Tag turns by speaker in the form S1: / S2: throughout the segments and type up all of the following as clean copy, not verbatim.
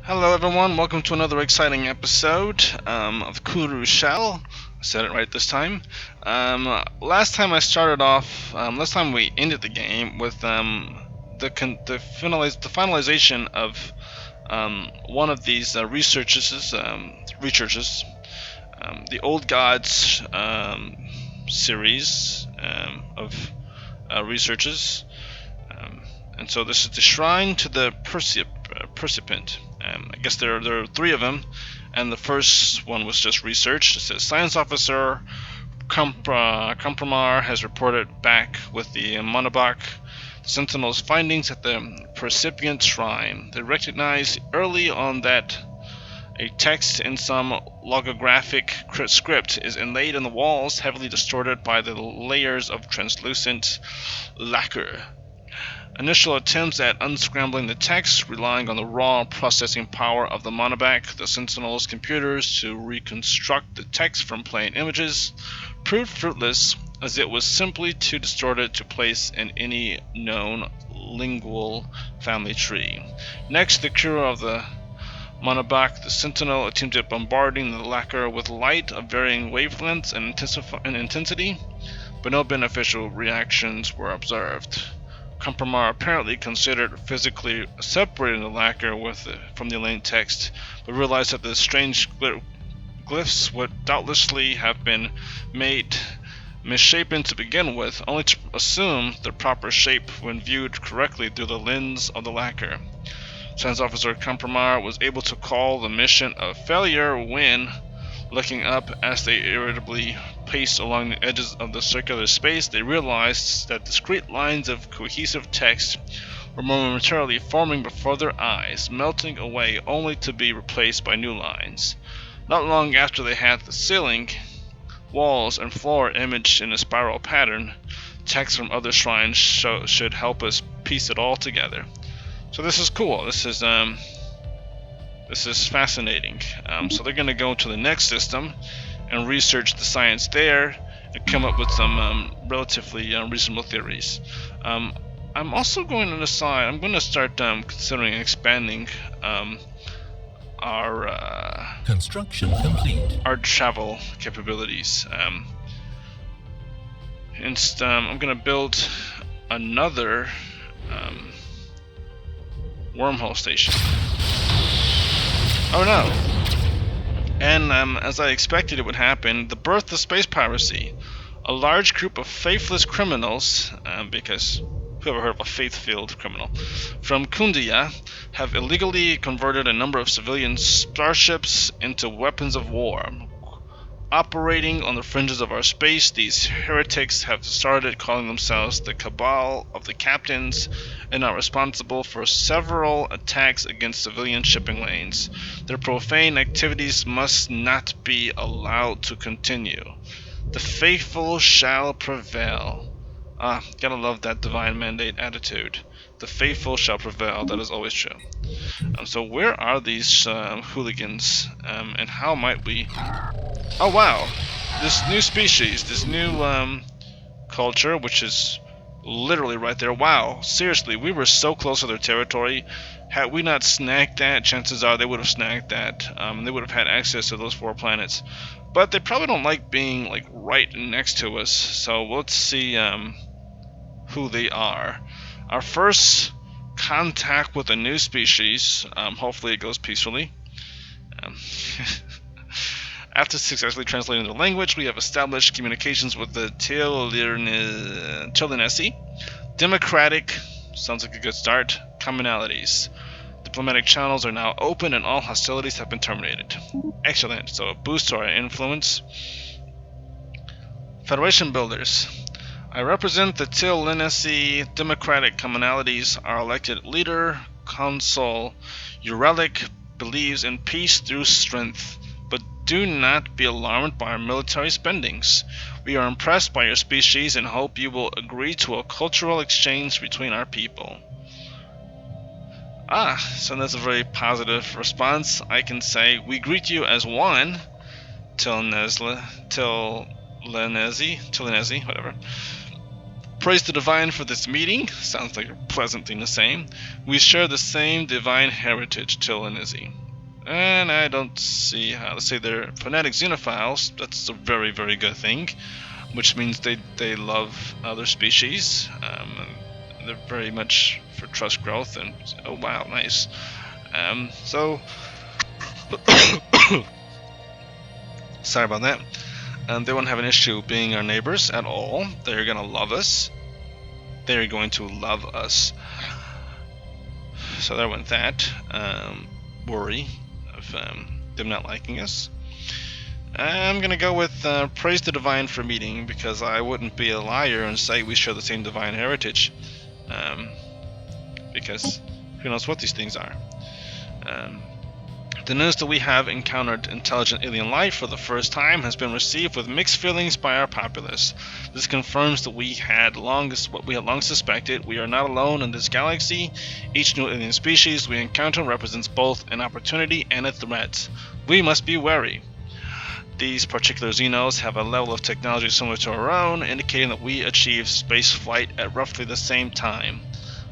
S1: Hello everyone, welcome to another exciting episode of Kuru Shell. I said it right this time. Last time we ended the game with the finalization of one of these researches, the Old Gods series of researches. Um, and so this is the Shrine to the Percipient. I guess there are three of them, and the first one was just research. It says Science Officer Kompramar has reported back with the Monobach Sentinel's findings at the Percipient Shrine. They recognized early on that a text in some logographic script is inlaid in the walls, heavily distorted by the layers of translucent lacquer. Initial attempts at unscrambling the text, relying on the raw processing power of the Monobach, the Sentinel's computers, to reconstruct the text from plain images, proved fruitless, as it was simply too distorted to place in any known lingual family tree. Next, the Kuru of the Monobach, the Sentinel, attempted bombarding the lacquer with light of varying wavelengths and intensity, but no beneficial reactions were observed. Kompramar apparently considered physically separating the lacquer from the Elaine text, but realized that the strange glyphs would doubtlessly have been made misshapen to begin with, only to assume their proper shape when viewed correctly through the lens of the lacquer. Science Officer Kompramar was able to call the mission a failure when, looking up as they irritably paced along the edges of the circular space, they realized that discrete lines of cohesive text were momentarily forming before their eyes, melting away only to be replaced by new lines. Not long after they had the ceiling, walls, and floor imaged in a spiral pattern, text from other shrines should help us piece it all together. So this is cool. This is fascinating. So they're going to go to the next system and research the science there and come up with some relatively reasonable theories. I'm also going to decide. I'm going to start considering expanding our
S2: construction complete.
S1: Our travel capabilities. I'm going to build another wormhole station. Oh no! And as I expected it would happen, the birth of space piracy. A large group of faithless criminals, because who ever heard of a faith-filled criminal, from Kundia have illegally converted a number of civilian starships into weapons of war. Operating on the fringes of our space, these heretics have started calling themselves the Cabal of the Captains and are responsible for several attacks against civilian shipping lanes. Their profane activities must not be allowed to continue. The faithful shall prevail. Gotta love that divine mandate attitude. The faithful shall prevail, that is always true. So where are these hooligans, and how might we... Oh wow, this new species, this new culture, which is literally right there. Wow, seriously, we were so close to their territory. Had we not snagged that, chances are they would have snagged that. They would have had access to those 4 planets. But they probably don't like being like right next to us. So let's see who they are. Our first contact with a new species. Hopefully it goes peacefully. After successfully translating the language, we have established communications with the Telenesi. Democratic, sounds like a good start. Commonalities. Diplomatic channels are now open and all hostilities have been terminated. Excellent, so a boost to our influence. Federation builders. I represent the Telenesi Democratic Commonalities. Our elected leader, Consul Urelic, believes in peace through strength. But do not be alarmed by our military spendings. We are impressed by your species and hope you will agree to a cultural exchange between our people. So that's a very positive response. I can say, we greet you as one, Telenesi, whatever. Praise the divine for this meeting. Sounds like a pleasant thing to say. We share the same divine heritage, Till and Izzy. And I don't see how to say they're fanatic xenophiles. That's a very, very good thing. Which means they love other species. They're very much for trust growth. And oh wow, nice. So sorry about that. They won't have an issue being our neighbors at all. They're gonna love us. They're going to love us. So there went that worry of them not liking us. I'm gonna go with praise the divine for meeting, because I wouldn't be a liar and say we share the same divine heritage, because who knows what these things are. The news that we have encountered intelligent alien life for the first time has been received with mixed feelings by our populace. This confirms that what we had long suspected. We are not alone in this galaxy. Each new alien species we encounter represents both an opportunity and a threat. We must be wary. These particular Xenos have a level of technology similar to our own, indicating that we achieved space flight at roughly the same time.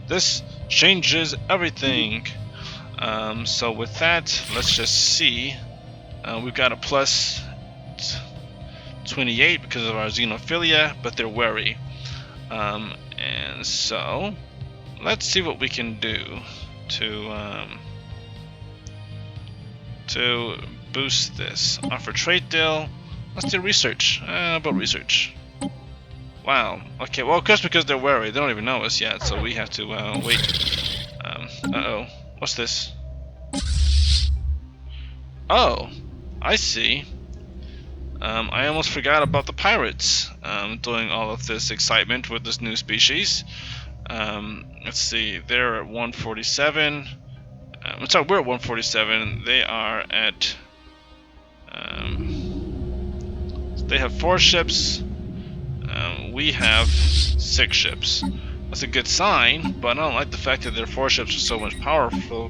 S1: This changes everything. So with that, let's just see. We've got a plus 28 because of our xenophilia, but they're wary. And so let's see what we can do to boost this. Offer trade deal. Let's do research. About research. Wow. Okay. Well, just because they're wary, they don't even know us yet, so we have to wait. Uh-oh. What's this? Oh, I see. I almost forgot about the pirates doing all of this excitement with this new species. Let's see, they're at 147. Sorry, we're at 147. They are at... they have 4 ships. We have 6 ships. That's a good sign, but I don't like the fact that their 4 ships are so much powerful.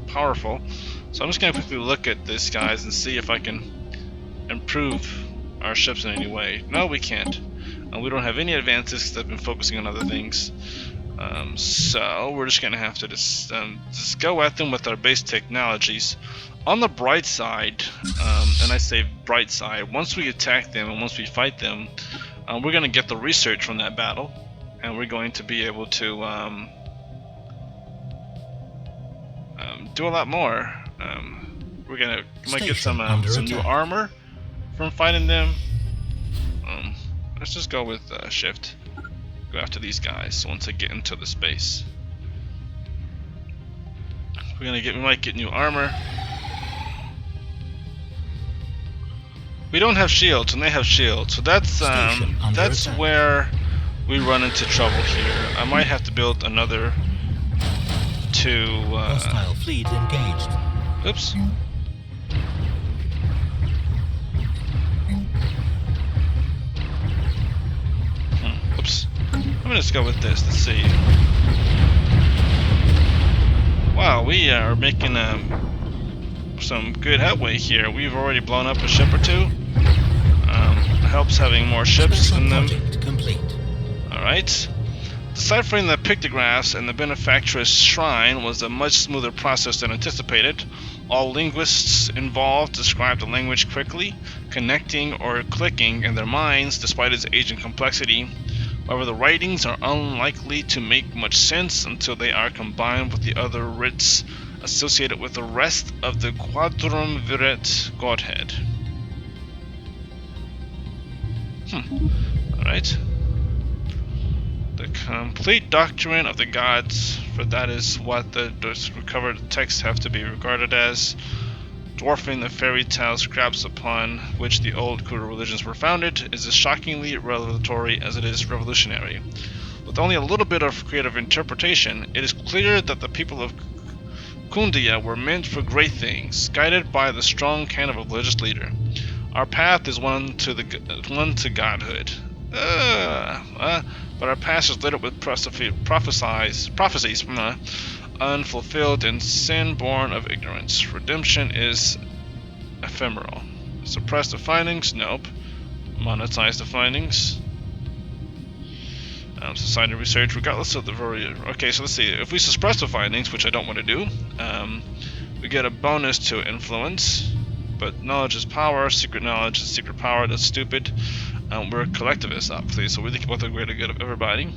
S1: So I'm just going to quickly look at this, guys, and see if I can improve our ships in any way. No, we can't. We don't have any advances because I've been focusing on other things. So we're just going to have to just go at them with our base technologies. On the bright side, and I say bright side, once we attack them and once we fight them, we're going to get the research from that battle. And we're going to be able to do a lot more. We might get some new armor from fighting them. Let's just go with shift. Go after these guys once I get into the space. We might get new armor. We don't have shields, and they have shields, so that's where we run into trouble here. I might have to build another 2.
S2: Hostile fleet engaged.
S1: Oops. Oops. I'm gonna just go with this. Let's see. Wow, we are making some good headway here. We've already blown up a ship or 2. Helps having more ships in them. Alright. Deciphering the pictographs and the benefactress shrine was a much smoother process than anticipated. All linguists involved described the language quickly, connecting or clicking in their minds despite its age and complexity. However, the writings are unlikely to make much sense until they are combined with the other writs associated with the rest of the Quadrumvirate Godhead. Alright. The complete doctrine of the gods, for that is what the recovered texts have to be regarded as, dwarfing the fairy tale scraps upon which the old Kuru religions were founded, is as shockingly revelatory as it is revolutionary. With only a little bit of creative interpretation, it is clear that the people of Kundia were meant for great things, guided by the strong hand of a religious leader. Our path is one to godhood. But our past is littered with prophecies unfulfilled and sin born of ignorance. Redemption is ephemeral. Suppress the findings? Nope. Monetize the findings? Society research, regardless of the very... Okay, so let's see. If we suppress the findings, which I don't want to do, we get a bonus to influence. But knowledge is power, secret knowledge is secret power. That's stupid. We're collectivists, obviously, so we think about the greater good of everybody.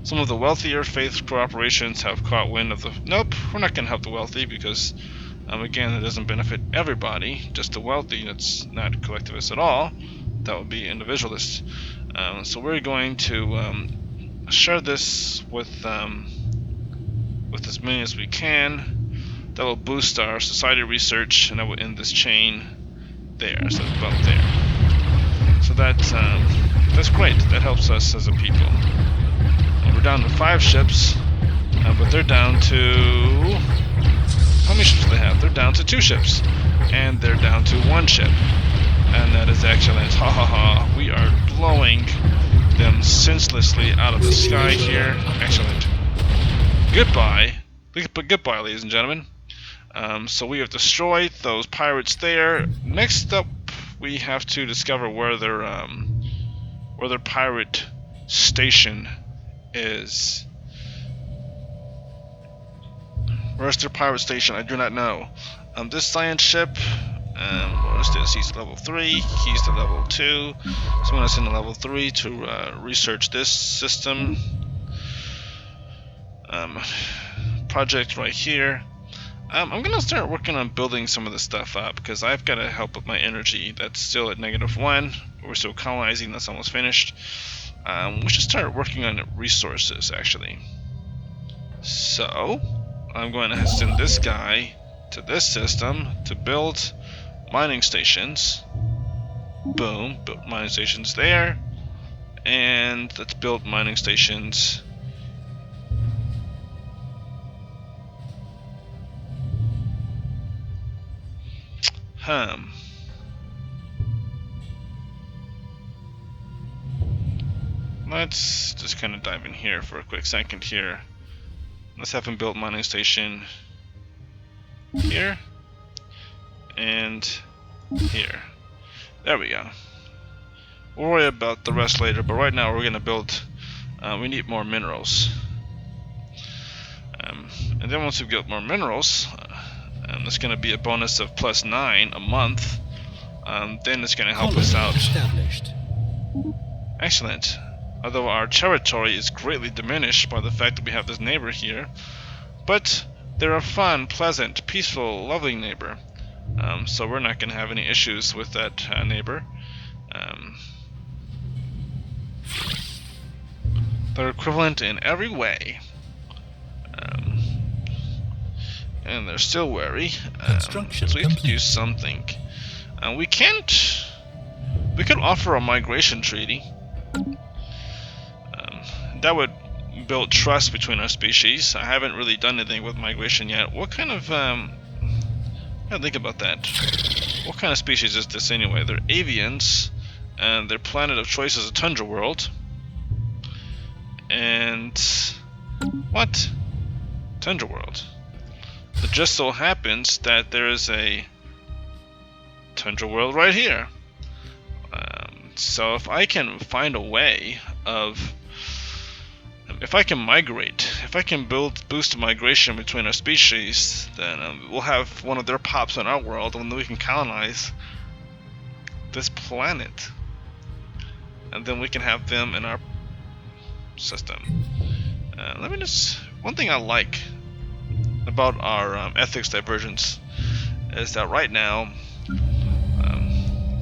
S1: Some of the wealthier faith corporations have caught wind of the... Nope, we're not going to help the wealthy because, again, it doesn't benefit everybody, just the wealthy. That's not collectivist at all. That would be individualist. So we're going to share this with as many as we can. That will boost our society research, and that will end this chain there. So it's about there. So that's great. That helps us as a people. We're down to 5 ships, but they're down to... How many ships do they have? They're down to 2 ships, and they're down to 1 ship, and that is excellent. Ha ha ha! We are blowing them senselessly out of the sky here. Excellent. Goodbye. Goodbye, ladies and gentlemen. So we have destroyed those pirates there. Next up, we have to discover where their pirate station is. Where's their pirate station? I do not know. This science ship, what is this? He's level 3, he's to level 2. So I'm going to send a level 3 to research this system. Project right here. I'm going to start working on building some of this stuff up because I've got to help with my energy. That's still at -1. We're still colonizing, that's almost finished. We should start working on resources, actually. So, I'm going to send this guy to this system to build mining stations. Boom, built mining stations there. And let's build mining stations. Let's just kind of dive in here for a quick second here. Let's have him build mining station here and here. There we go. We'll worry about the rest later, but right now we're going to build, we need more minerals. And then once we get more minerals, it's going to be a bonus of +9 a month. Then it's going to help us out. Excellent. Although our territory is greatly diminished by the fact that we have this neighbor here. But they're a fun, pleasant, peaceful, loving neighbor. So we're not going to have any issues with that neighbor. They're equivalent in every way. And they're still wary. So we have to do something. We could offer a migration treaty. That would build trust between our species. I haven't really done anything with migration yet. What kind of I gotta think about that. What kind of species is this anyway? They're avians, and their planet of choice is a tundra world. And what? Tundra world. It just so happens that there is a tundra world right here. So if I can find a way of, if I can migrate, if I can boost migration between our species, then we'll have one of their pops on our world, and then we can colonize this planet, and then we can have them in our system. Let me just, one thing I like about our ethics divergence is that right now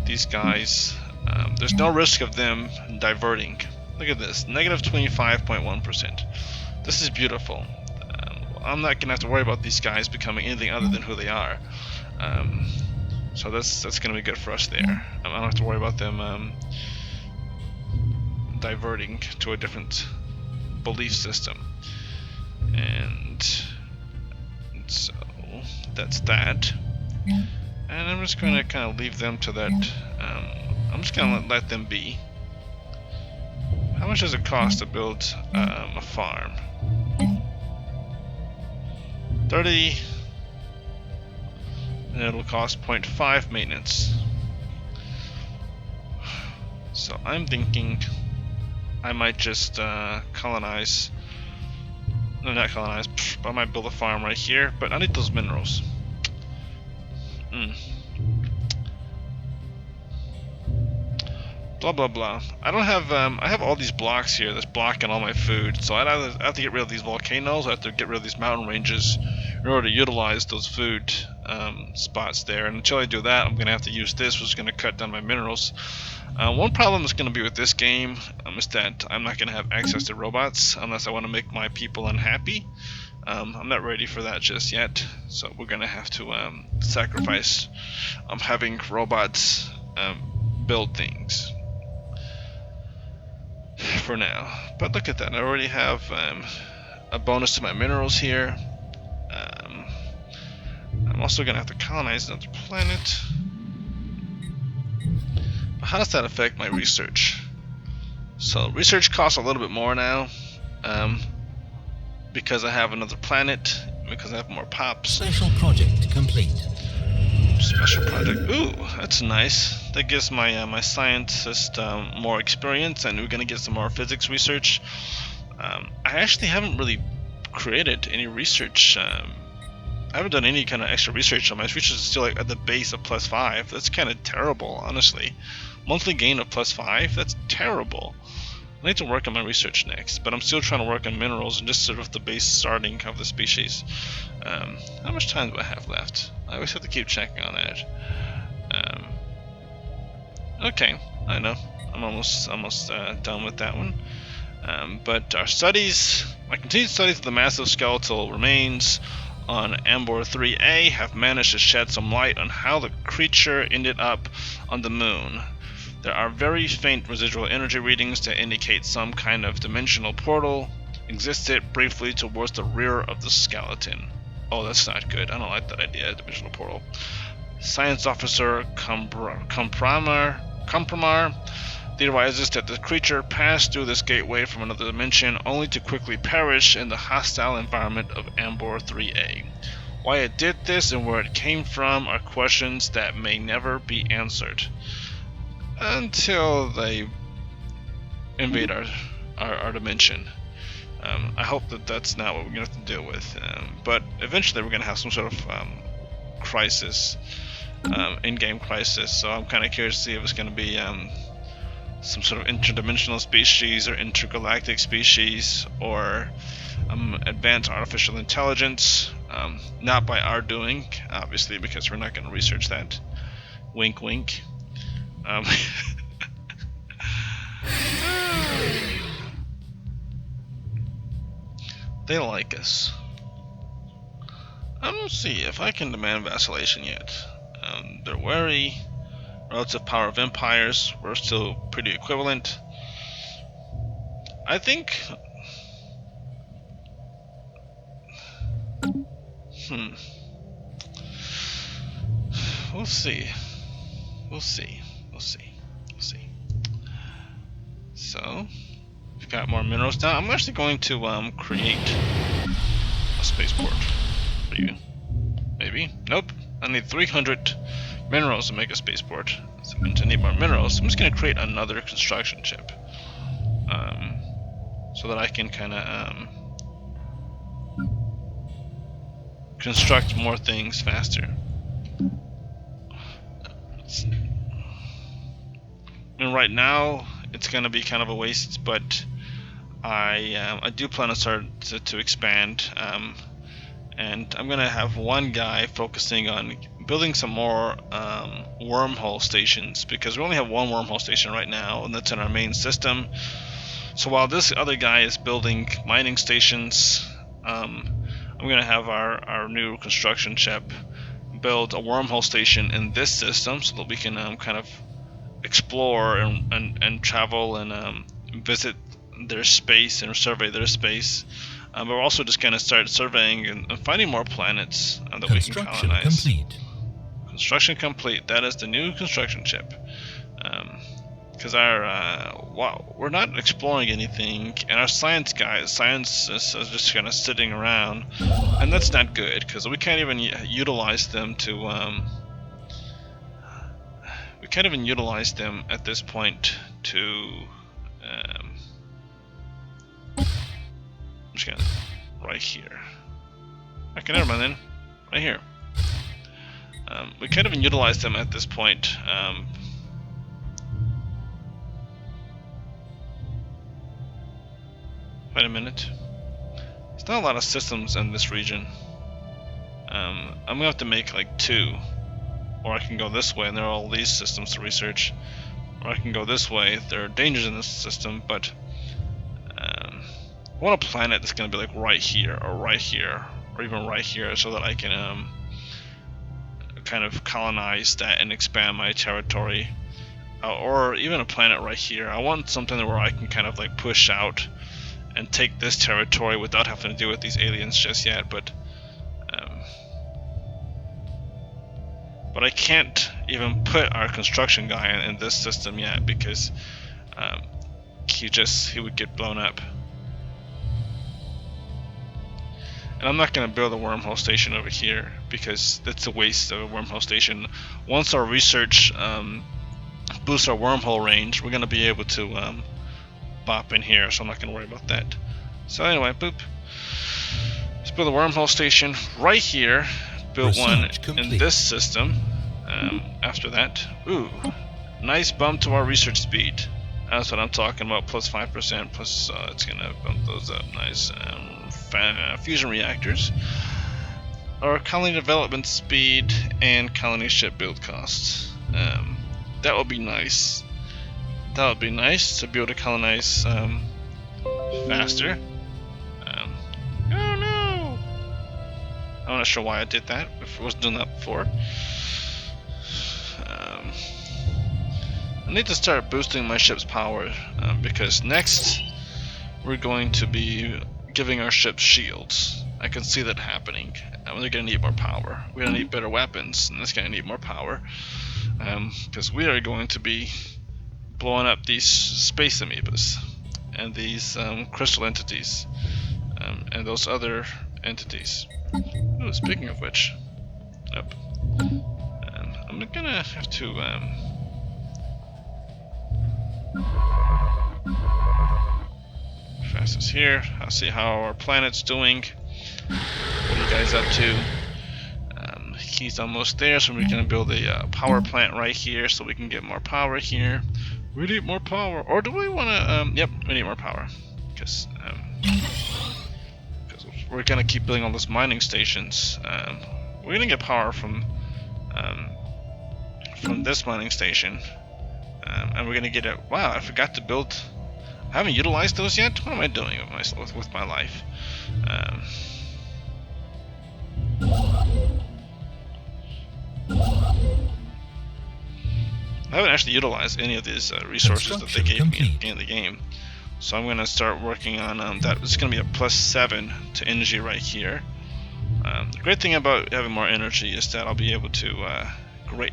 S1: these guys, there's no risk of them diverting. Look at this, -25.1%. This is beautiful. I'm not gonna have to worry about these guys becoming anything other than who they are. So that's gonna be good for us there. I don't have to worry about them diverting to a different belief system. And so that's that. And I'm just gonna kind of leave them to that. I'm just gonna let them be. How much does it cost to build a farm? 30, and it'll cost 0.5 maintenance. So I'm thinking I might just colonize. No, not colonize. Pff, I might build a farm right here, but I need those minerals. Blah blah blah. I don't have. I have all these blocks here that's blocking all my food. So I have to get rid of these volcanoes. I have to get rid of these mountain ranges in order to utilize those food spots there. And until I do that, I'm gonna have to use this, which is gonna cut down my minerals. One problem is gonna be with this game is that I'm not gonna have access to robots unless I want to make my people unhappy. I'm not ready for that just yet. So we're gonna have to sacrifice having robots build things for now. But look at that, I already have a bonus to my minerals here. I'm also gonna have to colonize another planet. But how does that affect my research? So research costs a little bit more now, because I have another planet, because I have more pops.
S2: Special project complete.
S1: Special project. Ooh, that's nice. That gives my my scientist more experience, and we're gonna get some more physics research. I actually haven't really created any research. I haven't done any kind of extra research on my research. Is still like at the base of +5. That's kind of terrible, honestly. Monthly gain of +5. That's terrible. I need to work on my research next, but I'm still trying to work on minerals and just sort of the base starting of the species. How much time do I have left? I always have to keep checking on that. Okay, I know. I'm almost done with that one. But our studies, my continued studies of the massive skeletal remains on Ambor 3A have managed to shed some light on how the creature ended up on the moon. There are very faint residual energy readings that indicate some kind of dimensional portal existed briefly towards the rear of the skeleton. Oh, that's not good. I don't like that idea, dimensional portal. Science Officer Compramar theorizes that the creature passed through this gateway from another dimension only to quickly perish in the hostile environment of Ambor 3A. Why it did this and where it came from are questions that may never be answered until they invade our dimension. I hope that that's not what we're going to have to deal with, but eventually we're going to have some sort of crisis, in-game crisis, so I'm kind of curious to see if it's going to be some sort of interdimensional species or intergalactic species or advanced artificial intelligence, not by our doing, obviously, because we're not going to research that. Wink wink. They like us. I don't see if I can demand vacillation yet. They're wary. Relative power of empires, we're still pretty equivalent. I think. We'll see. We'll see. We'll see. We'll see. So, we've got more minerals now. I'm actually going to create a spaceport for you. Maybe. Nope. I need 300 minerals to make a spaceport. So I'm going to need more minerals. I'm just going to create another construction chip, so that I can kind of construct more things faster. And right now it's going to be kind of a waste, but I do plan to start to expand, and I'm going to have one guy focusing on building some more wormhole stations, because we only have one wormhole station right now, and that's in our main system. So while this other guy is building mining stations, I'm going to have our new construction chip build a wormhole station in this system, so that we can kind of explore and travel and visit their space and survey their space. But we're also just going to start surveying and finding more planets that we can colonize. Construction complete. That is the new construction chip. Because we're not exploring anything, and our science is just kind of sitting around, and that's not good, because we can't even utilize them to. We can't even utilize them at this point to just gonna right here. Okay, never mind then. Right here. We can't even utilize them at this point. Wait a minute. There's not a lot of systems in this region. I'm gonna have to make like 2. Or I can go this way and there are all these systems to research. Or I can go this way. There are dangers in this system, but I want a planet that's gonna be like right here, or even right here, so that I can kind of colonize that and expand my territory. Or even a planet right here. I want something where I can kind of like push out and take this territory without having to deal with these aliens just yet, but I can't even put our construction guy in this system yet because he would get blown up. And I'm not going to build a wormhole station over here because that's a waste of a wormhole station. Once our research boosts our wormhole range, we're going to be able to bop in here, so I'm not going to worry about that. So anyway, boop. Let's build a wormhole station right here. Built one in this system. After that, ooh, nice bump to our research speed. That's what I'm talking about. Plus 5%. Plus, it's gonna bump those up. Nice. Fusion reactors. Our colony development speed and colony ship build costs. That would be nice. That would be nice to be able to colonize faster. Oh no! I'm not sure why I did that. If I wasn't doing that before. I need to start boosting my ship's power because next we're going to be giving our ships shields. I can see that happening. They're going to need more power. We're going to need better weapons, and that's going to need more power because we are going to be blowing up these space amoebas and these crystal entities and those other entities. Ooh, speaking of which, yep. I'm gonna have to fastest here. I'll see how our planet's doing. What are you guys up to? He's almost there, so we're gonna build a power plant right here so we can get more power here. We need more power, or do we wanna? Yep, we need more power because we're gonna keep building all those mining stations. We're gonna get power from this mining station, and we're gonna get it. Wow, I forgot to build. I haven't utilized those yet. What am I doing with my life? I haven't actually utilized any of these resources that they gave me at the beginning of the game. So I'm gonna start working on that. It's gonna be a +7 to energy right here. The great thing about having more energy is that I'll be able to. Great.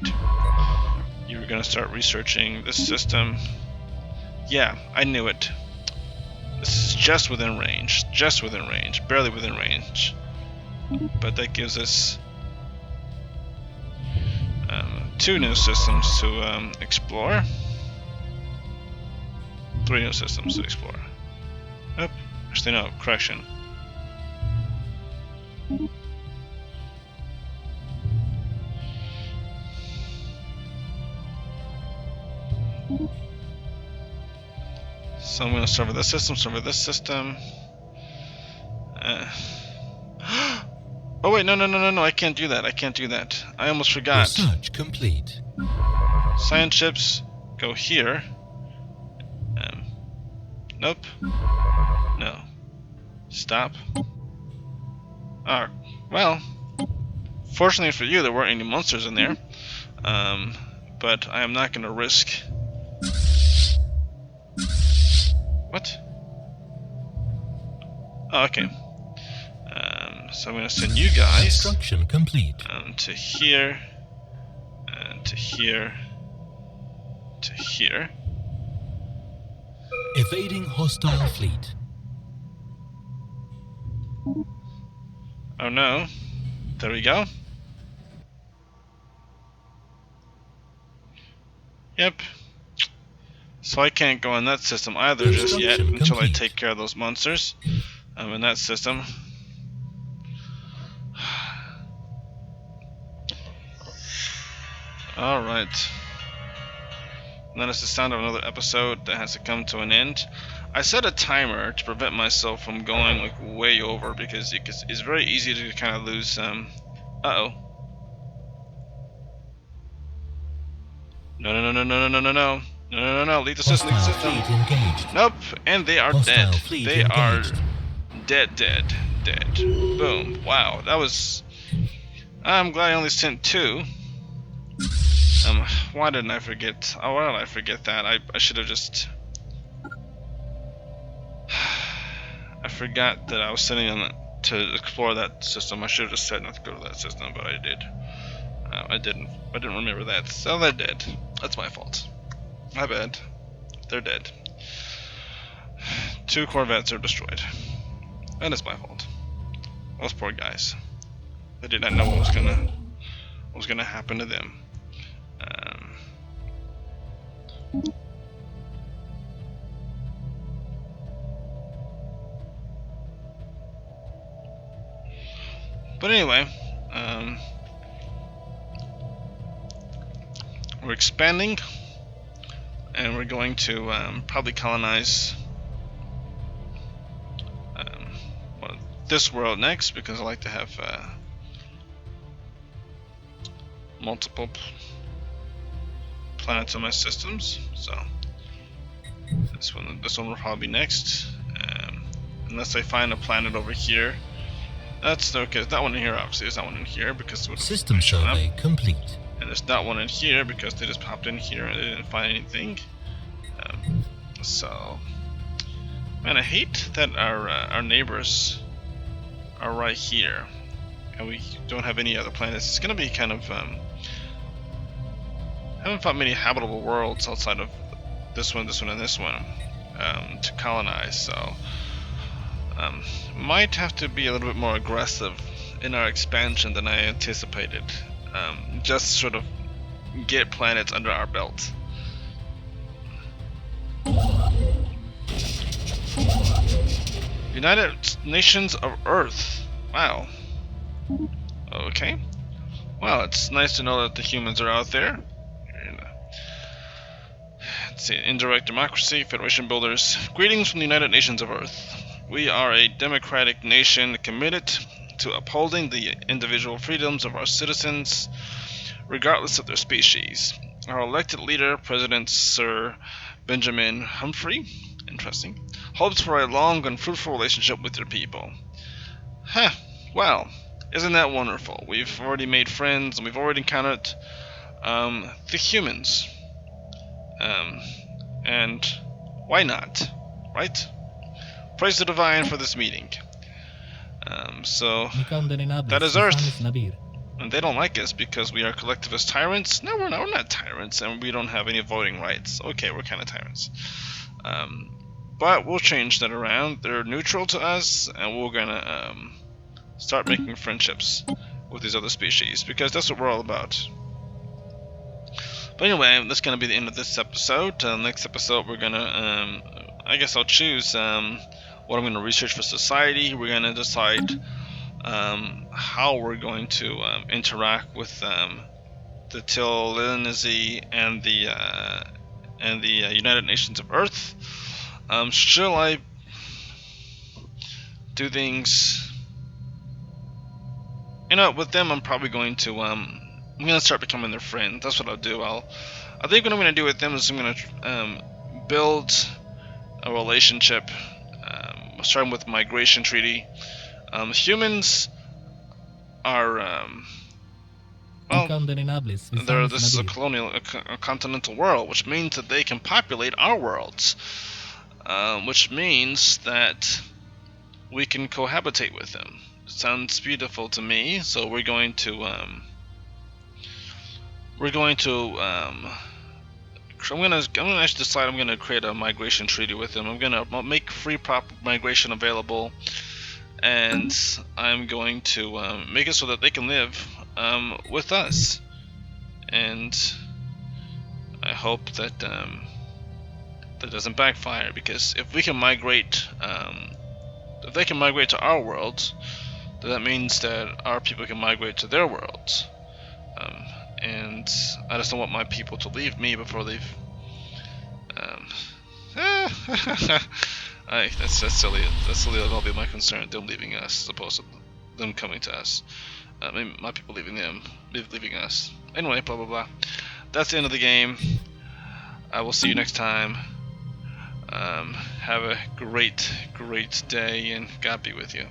S1: You were gonna start researching this system. Yeah, I knew it. This is just within range. Just within range. Barely within range. But that gives us 2 new systems to explore. 3 new systems to explore. Nope. Actually, no. Correction. So I'm going to server this system, server this system. Oh wait, no, I can't do that. I can't do that. I almost forgot.
S2: Research complete.
S1: Science ships go here. Nope. No. Stop. Well, fortunately for you, there weren't any monsters in there. But I am not going to risk. What? Oh, okay. So I'm going to send you guys
S2: Construction complete.
S1: To here, and to here, to here.
S2: Evading hostile fleet.
S1: Oh no. There we go. Yep. So I can't go in that system either just yet until I take care of those monsters. in that system. Alright. And that is the sound of another episode that has to come to an end. I set a timer to prevent myself from going like way over, because it's very easy to kind of lose uh-oh. No, leave the system. Nope, and they are dead. They are dead. Boom. Wow, that was... I'm glad I only sent 2. Why didn't I forget? Oh, why did I forget that? I should have just... I forgot that I was sending them to explore that system. I should have just said not to go to that system, but I did. I didn't remember that. So they're dead. That's my fault. My bad. They're dead. 2 corvettes are destroyed. And it's my fault. Those poor guys. They did not know what was gonna happen to them. But anyway, we're expanding, and we're going to probably colonize this world next, because I like to have multiple planets in my systems. So this one will probably be next, unless I find a planet over here. That's okay. There's not one in here. Obviously, there's not one in here because it would
S2: System survey complete.
S1: And there's not one in here because they just popped in here and they didn't find anything. So, man, I hate that our neighbors are right here, and we don't have any other planets. It's gonna be kind of haven't found many habitable worlds outside of this one, and this one to colonize. So. Might have to be a little bit more aggressive in our expansion than I anticipated. Just sort of get planets under our belt. United Nations of Earth. Wow. Okay. Well, it's nice to know that the humans are out there. Let's see, indirect democracy, Federation builders. Greetings from the United Nations of Earth. We are a democratic nation committed to upholding the individual freedoms of our citizens, regardless of their species. Our elected leader, President Sir Benjamin Humphrey, interesting, hopes for a long and fruitful relationship with your people. Huh, well, isn't that wonderful? We've already made friends, and we've already encountered the humans. And why not, right? Praise the divine for this meeting. So that is Earth, and they don't like us because we are collectivist tyrants. No, we're not tyrants, and we don't have any voting rights. Okay, we're kind of tyrants, but we'll change that around. They're neutral to us, and we're gonna start making friendships with these other species, because that's what we're all about. But anyway, that's gonna be the end of this episode. Next episode, we're gonna I guess I'll choose what I'm going to research for society. We're going to decide how we're going to interact with the Tellaris and the United Nations of Earth. Shall I do things? You know, with them, I'm probably going to I'm going to start becoming their friend. That's what I'll do. I think what I'm going to do with them is I'm going to build a relationship. Starting with migration treaty. Humans are this is a continental world, which means that they can populate our worlds, which means that we can cohabitate with them. It sounds beautiful to me. So we're going to I'm gonna actually decide I'm gonna create a migration treaty with them. I'm gonna make free migration available, and I'm going to make it so that they can live with us. And I hope that that doesn't backfire, because if we can migrate If they can migrate to our worlds, then that means that our people can migrate to their worlds. And I just don't want my people to leave me before they've. That's silly. That's silly. That'll be my concern. Them leaving us, as opposed to them coming to us. I mean, my people leaving them, leaving us. Anyway, blah blah blah. That's the end of the game. I will see you next time. Have a great day, and God be with you.